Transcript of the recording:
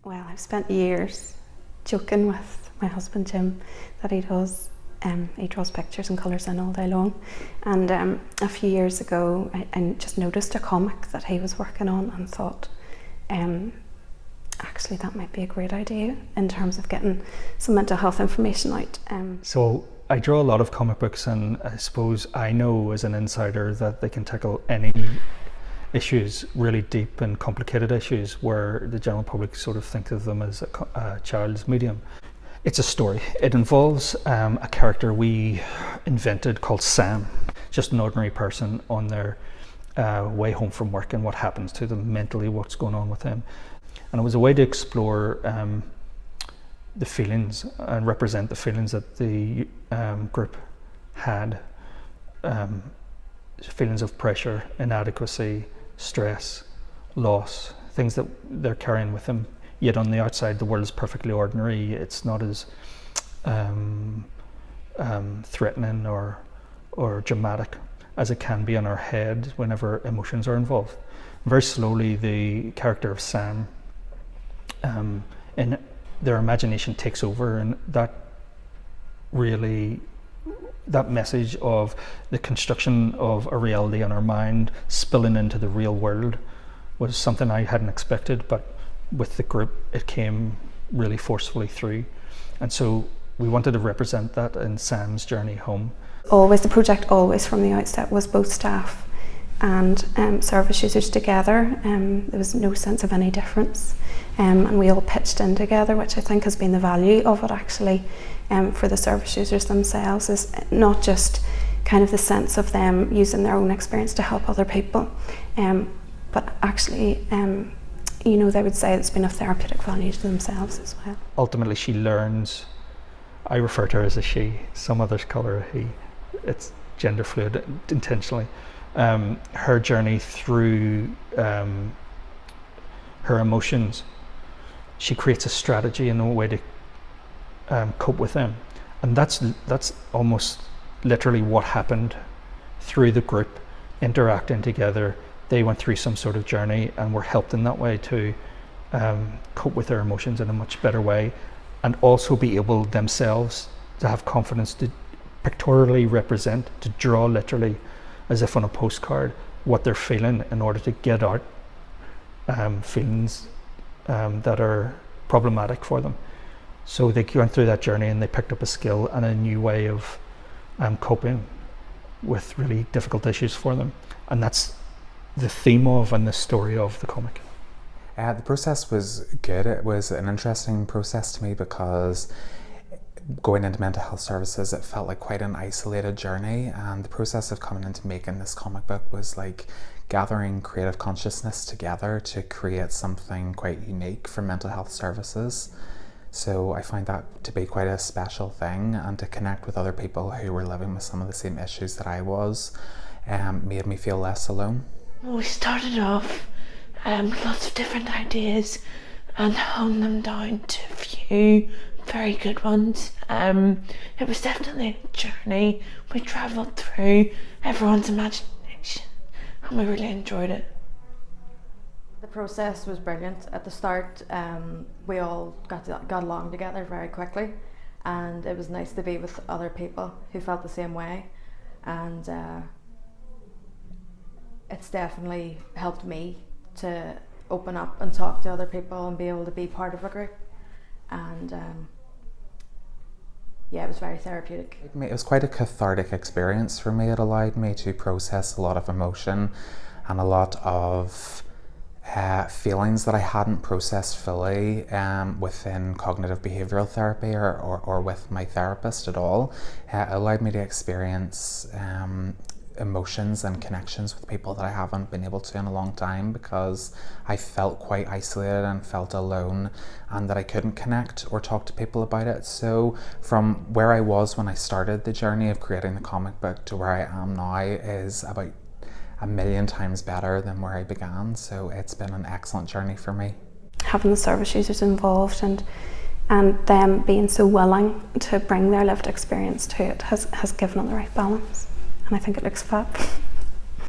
Well, I've spent years joking with my husband Jim that he draws pictures and colours in all day long, and a few years ago I just noticed a comic that he was working on and thought actually that might be a great idea in terms of getting some mental health information out. So I draw a lot of comic books, and I suppose I know as an insider that they can tackle any issues, really deep and complicated issues, where the general public sort of think of them as a child's medium. It's a story. It involves a character we invented called Sam, just an ordinary person on their way home from work and what happens to them mentally, what's going on with them. And it was a way to explore the feelings and represent the feelings that the group had, feelings of pressure, inadequacy, stress, loss, things that they're carrying with them. Yet on the outside, the world is perfectly ordinary. It's not as threatening or dramatic as it can be in our head whenever emotions are involved. Very slowly, the character of Sam, and their imagination takes over, and that message of the construction of a reality in our mind spilling into the real world was something I hadn't expected, but with the group it came really forcefully through, and so we wanted to represent that in Sam's journey home. The project always from the outset was both staff and service users together. There was no sense of any difference, and we all pitched in together, which I think has been the value of it actually. For the service users themselves, is not just kind of the sense of them using their own experience to help other people, but actually they would say it's been of therapeutic value to themselves as well. Ultimately she learns, I refer to her as a she, some others call her a he, it's gender fluid intentionally, her journey through her emotions. She creates a strategy and a way to cope with them, and that's almost literally what happened through the group interacting together. They went through some sort of journey and were helped in that way to cope with their emotions in a much better way, and also be able themselves to have confidence to pictorially represent, to draw literally as if on a postcard what they're feeling in order to get out feelings that are problematic for them. So they went through that journey and they picked up a skill and a new way of coping with really difficult issues for them. And that's the theme of and the story of the comic. The process was good. It was an interesting process to me because going into mental health services, it felt like quite an isolated journey, and the process of coming into making this comic book was like gathering creative consciousness together to create something quite unique for mental health services. So I find that to be quite a special thing, and to connect with other people who were living with some of the same issues that I was made me feel less alone. We started off lots of different ideas and honed them down to a few very good ones. It was definitely a journey. We travelled through everyone's imagination and we really enjoyed it. The process was brilliant. At the start, we all got along together very quickly, and it was nice to be with other people who felt the same way, and it's definitely helped me to open up and talk to other people and be able to be part of a group, and it was very therapeutic. It was quite a cathartic experience for me. It allowed me to process a lot of emotion and a lot of feelings that I hadn't processed fully within cognitive behavioural therapy or with my therapist at all. It allowed me to experience emotions and connections with people that I haven't been able to in a long time, because I felt quite isolated and felt alone, and that I couldn't connect or talk to people about it. So from where I was when I started the journey of creating the comic book to where I am now is about 1,000,000 times better than where I began. So it's been an excellent journey for me. Having the service users involved and them being so willing to bring their lived experience to it has given it the right balance, and I think it looks fab.